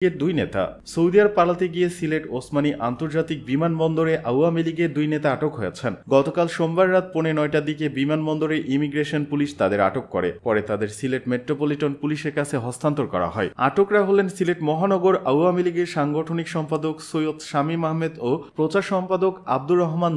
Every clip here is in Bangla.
দুই নেতা সৌদি আরব পালাতে গিয়ে সিলেট ওসমানী আন্তর্জাতিক বিমানবন্দরে আওয়ামী লীগের দুই নেতা আটক হয়েছেন। গতকাল সোমবার রাত 9:45টার দিকে বিমানবন্দরে ইমিগ্রেশন পুলিশ তাদের আটক করে। পরে তাদের সিলেট মেট্রোপলিটন পুলিশের কাছে হস্তান্তর করা হয়। আটকরা হলেন সিলেট মহানগর আওয়ামী লীগের সাংগঠনিক সম্পাদক সৈয়দ শামীম আহমেদ ও প্রচার সম্পাদক আব্দুর রহমান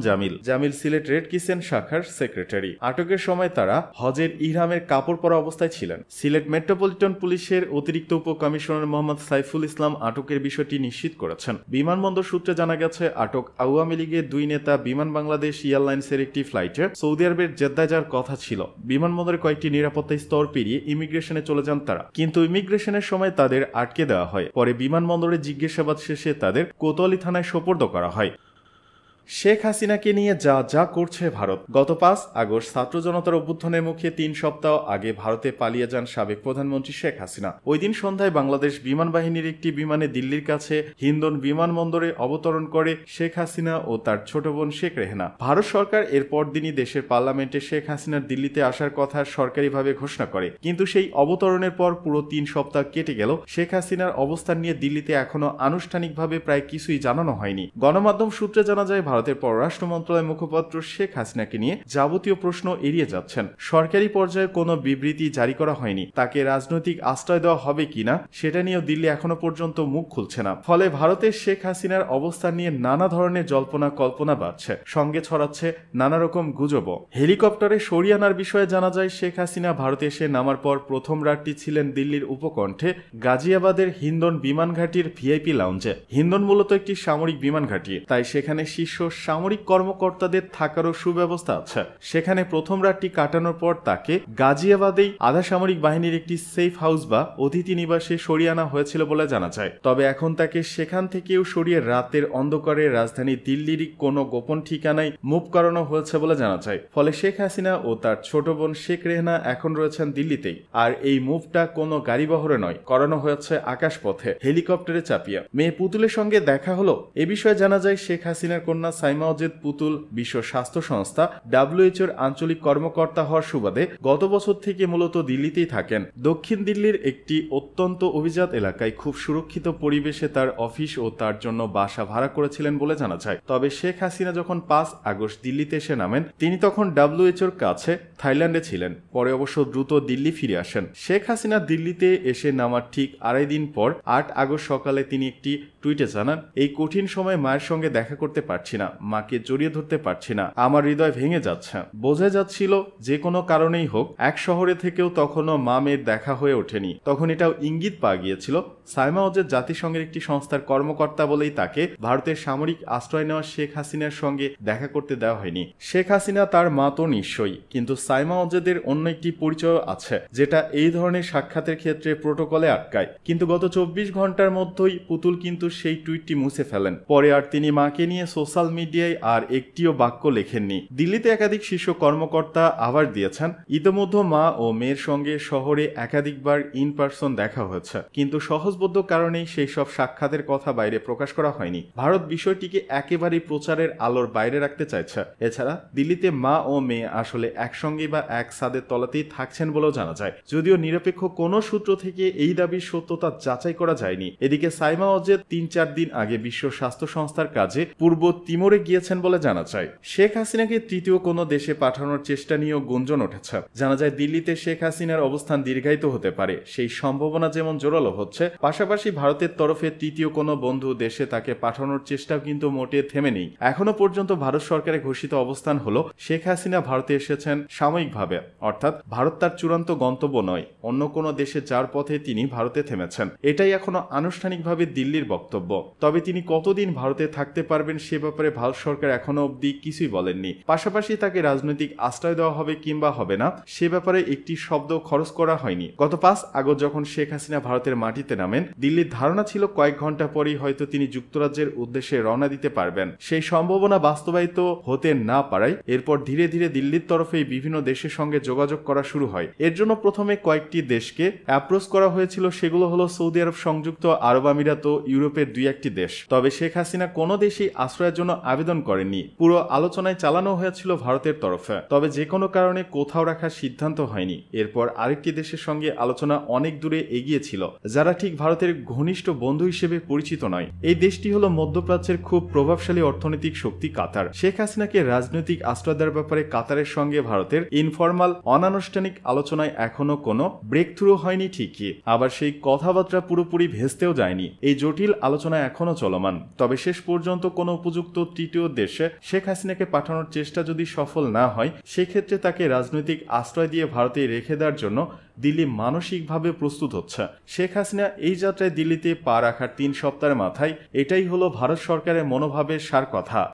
জামিল। সিলেট রেড কিসেন্ট শাখার সেক্রেটারি। আটকের সময় তারা হজের ইহরামের কাপড় পরা অবস্থায় ছিলেন। সিলেট মেট্রোপলিটন পুলিশের অতিরিক্ত উপকমিশনার মোহাম্মদ সাইফুল ইসলাম আটকের বিষয়টি নিশ্চিত করেছেন। বিমানবন্দর সূত্রে জানা গেছে, আটক আওয়ামী লীগের দুই নেতা বিমান বাংলাদেশ এয়ারলাইন্সের একটি ফ্লাইটে সৌদি আরবের জেদ্দায় যাওয়ার কথা ছিল। বিমানবন্দরে কয়েকটি নিরাপত্তা স্তর পেরিয়ে ইমিগ্রেশনে চলে যান তারা, কিন্তু ইমিগ্রেশনের সময় তাদের আটকে দেওয়া হয়। পরে বিমানবন্দরে জিজ্ঞাসাবাদ শেষে তাদের কোতোয়ালি থানায় সোপর্দ করা হয়। শেখ হাসিনাকে নিয়ে যা যা করছে ভারত। গত 5 আগস্ট ছাত্র জনতার অভ্যুত্থানের মুখে 3 সপ্তাহ আগে ভারতে পালিয়ে যান সাবেক প্রধানমন্ত্রী শেখ হাসিনা। ওই দিন সন্ধ্যায় বাংলাদেশ বিমান বাহিনীর একটি বিমানে দিল্লির কাছে হিন্দন বিমানবন্দরে অবতরণ করে শেখ হাসিনা ও তার ছোট বোন শেখ রেহেনা। ভারত সরকার এর পরদিনই দেশের পার্লামেন্টে শেখ হাসিনার দিল্লিতে আসার কথা সরকারিভাবে ঘোষণা করে, কিন্তু সেই অবতরণের পর পুরো 3 সপ্তাহ কেটে গেল। শেখ হাসিনার অবস্থান নিয়ে দিল্লিতে এখনো আনুষ্ঠানিকভাবে প্রায় কিছুই জানানো হয়নি। গণমাধ্যম সূত্রে জানা যায়, ভারতের পররাষ্ট্র মন্ত্রণালয়ের মুখপাত্র শেখ হাসিনাকে নিয়ে যাবতীয় প্রশ্ন এড়িয়ে যাচ্ছেন। সরকারি পর্যায়ে কোনো বিবৃতি জারি করা হয়নি। তাকে রাজনৈতিক আশ্রয় দেওয়া হবে কিনা সেটা নিয়েও দিল্লি এখনো পর্যন্ত মুখ খুলছে না। ফলে ভারতের শেখ হাসিনার অবস্থান নিয়ে নানা ধরনের জল্পনা কল্পনা বাড়ছে, সঙ্গে ছড়াচ্ছে নানা রকম গুজবও। হেলিকপ্টারে সরিয়ে আনার বিষয়ে জানা যায়, শেখ হাসিনা ভারতে এসে নামার পর প্রথম রাতটি ছিলেন দিল্লির উপকণ্ঠে গাজিয়াবাদের হিন্দন বিমান ঘাঁটির ভিআইপি লাউঞ্জে। হিন্দন মূলত একটি সামরিক বিমান ঘাঁটি, তাই সেখানে শীর্ষ সামরিক কর্মকর্তাদের থাকারও সুব্যবস্থা আছে। সেখানে প্রথম রাতটি কাটানোর পর তাকে গাজিয়াবাদেই আধা সামরিক বাহিনীর একটি সেফ হাউস বা অতিথি নিবাসে সরিয়ে আনা হয়েছিল বলে জানা যায়। তবে এখন তাকে সেখান থেকেও সরিয়ে রাতের অন্ধকারে রাজধানী দিল্লির কোনো গোপন ঠিকানায় মুভ করানো হয়েছে বলে জানা যায়। ফলে শেখ হাসিনা ও তার ছোট বোন শেখ রেহেনা এখন রয়েছেন দিল্লিতেই। আর এই মুভটা কোনো গাড়ি বহরে নয়, করানো হয়েছে আকাশপথে হেলিকপ্টারে চাপিয়ে। মেয়ে পুতুলের সঙ্গে দেখা হলো এ বিষয়ে জানা যায়, শেখ হাসিনার কন্যা সাইমা ওয়াজেদ পুতুল বিশ্ব স্বাস্থ্য সংস্থা WHO এর আঞ্চলিক কর্মকর্তা হওয়ার সুবাদে গত বছর থেকে মূলত দিল্লিতেই থাকেন। দক্ষিণ দিল্লির একটি অত্যন্ত অভিজাত এলাকায় খুব সুরক্ষিত পরিবেশে তার অফিস ও তার জন্য বাসা ভাড়া করেছিলেন বলে জানা যায়। তবে শেখ হাসিনা যখন 5 আগস্ট দিল্লিতে এসে নামেন, তিনি তখন WHO কাছে থাইল্যান্ডে ছিলেন। পরে অবশ্য দ্রুত দিল্লি ফিরে আসেন। শেখ হাসিনা দিল্লিতে এসে নামার ঠিক 2.5 দিন পর 8 আগস্ট সকালে তিনি একটি টুইটে জানান, এই কঠিন সময় মায়ের সঙ্গে দেখা করতে পারছি না, মাকে জড়িয়ে ধরতে পারছি না, আমার হৃদয় ভেঙে যাচ্ছে। বোঝা যাচ্ছিল যে কোনো কারণেই হোক এক শহরে থেকেও তখনও মা মেয়ের দেখা হয়ে ওঠেনি। তখন এটাও ইঙ্গিত পাওয়া গিয়েছিল সাইমা ওয়াজেদ জাতিসংঘের একটি সংস্থার কর্মকর্তা বলেই তাকে ভারতের সামরিক আশ্রয় নেওয়া শেখ হাসিনার সঙ্গে দেখা করতে দেওয়া হয়নি। শেখ হাসিনা তার মা তো নিশ্চয়ই, কিন্তু সাইমা ওয়াজেদের অন্য একটি পরিচয় আছে যেটা এই ধরনের সাক্ষাতের ক্ষেত্রে প্রোটোকলে আটকায়। কিন্তু গত 24 ঘন্টার মধ্যেই পুতুল কিন্তু সেই টুইটটি মুছে ফেলেন। পরে আর তিনি মাকে নিয়ে সোশ্যাল মিডিয়ায় আর একটিও বাক্য লেখেননি। দিল্লিতে একাধিক শীর্ষ কর্মকর্তা আবার দিয়েছেন, ইতোমধ্যে মা ও মেয়ের সঙ্গে শহরে একাধিকবার ইন পার্সন দেখা হয়েছে, কিন্তু সহজবোধ্য কারণেই সেই সব সাক্ষাতের কথা বাইরে প্রকাশ করা হয়নি। ভারত বিষয়টিকে একেবারেই প্রচারের আলোর বাইরে রাখতে চাইছে। এছাড়া দিল্লিতে মা ও মেয়ে আসলে একসঙ্গে বা এক ছাদের তলাতেই থাকছেন বলেও জানা যায়, যদিও নিরপেক্ষ কোনো সূত্র থেকে এই দাবির সত্যতা যাচাই করা যায়নি। এদিকে সাইমা ওয়াজেদ 3-4 দিন আগে বিশ্ব স্বাস্থ্য সংস্থার কাজে পূর্ব তিমোরে গিয়েছেন বলে জানা যায়। শেখ হাসিনাকে তৃতীয় কোনো দেশে পাঠানোর চেষ্টা নিয়েও গুঞ্জন উঠেছে। জানা যায়, দিল্লিতে শেখ হাসিনার অবস্থান দীর্ঘায়িত হতে পারে, সেই সম্ভাবনা যেমন জোরালো হচ্ছে, পাশাপাশি ভারতের তরফে তৃতীয় কোনো বন্ধু দেশে তাকে পাঠানোর চেষ্টাও কিন্তু মোটে থেমে নেই। এখনো পর্যন্ত ভারত সরকারের ঘোষিত অবস্থান হলো, শেখ হাসিনা ভারতে এসেছেন সাময়িকভাবে, অর্থাৎ ভারত তার চূড়ান্ত গন্তব্য নয়, অন্য কোনো দেশে যার পথে তিনি ভারতে থেমেছেন। এটাই এখনো আনুষ্ঠানিকভাবে দিল্লির বক্তব্য। তবে তিনি কতদিন ভারতে থাকতে পারবেন সে ব্যাপারে ভারত সরকার এখনো অবধি কিছুই বলেননি। পাশাপাশি তাকে রাজনৈতিক আশ্রয় দেওয়া হবে কিংবা হবে না সে ব্যাপারে একটি শব্দ খরচ করা হয়নি। গত 5 আগস্ট যখন শেখ হাসিনা ভারতের মাটিতে নামেন, দিল্লির ধারণা ছিল কয়েক ঘন্টা পরেই হয়তো তিনি যুক্তরাজ্যের উদ্দেশ্যে রওনা দিতে পারবেন। সেই সম্ভাবনা বাস্তবায়িত হতে না পারায় এরপর ধীরে ধীরে দিল্লির তরফেই বিভিন্ন দেশের সঙ্গে যোগাযোগ করা শুরু হয়। এর জন্য প্রথমে কয়েকটি দেশকে অ্যাপ্রোচ করা হয়েছিল, সেগুলো হলো সৌদি আরব, সংযুক্ত আরব আমিরাত ও ইউরোপের 2-1টি দেশ। তবে শেখ হাসিনা কোনো দেশেই আশ্রয়ের জন্য আবেদন করেননি। পুরো আলোচনায় চালানো হয়েছিল ভারতের তরফে, তবে যে কোনো কারণে কোথাও রাখার সিদ্ধান্ত হয়নি। এরপর আরেকটি দেশের সঙ্গে আলোচনা অনেক দূরে এগিয়েছিল, যারা ঠিক ভারতের ঘনিষ্ঠ বন্ধু হিসেবে পরিচিত নয়। এই দেশটি হলো মধ্যপ্রাচ্যের খুব প্রভাবশালী অর্থনৈতিক শক্তি কাতার। শেখ হাসিনাকে রাজনৈতিক আশ্রয় দেওয়ার ব্যাপারে কাতারের সঙ্গে ভারতের ইনফরমাল অনানুষ্ঠানিক আলোচনায় এখনো কোনো ব্রেক থ্রু হয়নি ঠিকই, আবার সেই কথাবার্তা পুরোপুরি ভেস্তেও যায়নি। এই জটিল আলোচনা এখনো চলমান। তবে শেষ পর্যন্ত কোনো উপযুক্ত তৃতীয় দেশে শেখ হাসিনাকে পাঠানোর চেষ্টা যদি সফল না হয়, সেক্ষেত্রে তাকে রাজনৈতিক আশ্রয় দিয়ে ভারতে রেখে দেওয়ার জন্য দিল্লি মানসিকভাবে প্রস্তুত হচ্ছে। শেখ হাসিনা এই যাত্রায় দিল্লিতে পা রাখার 3 সপ্তাহের মাথায় এটাই হলো ভারত সরকারের মনোভাবের সার কথা।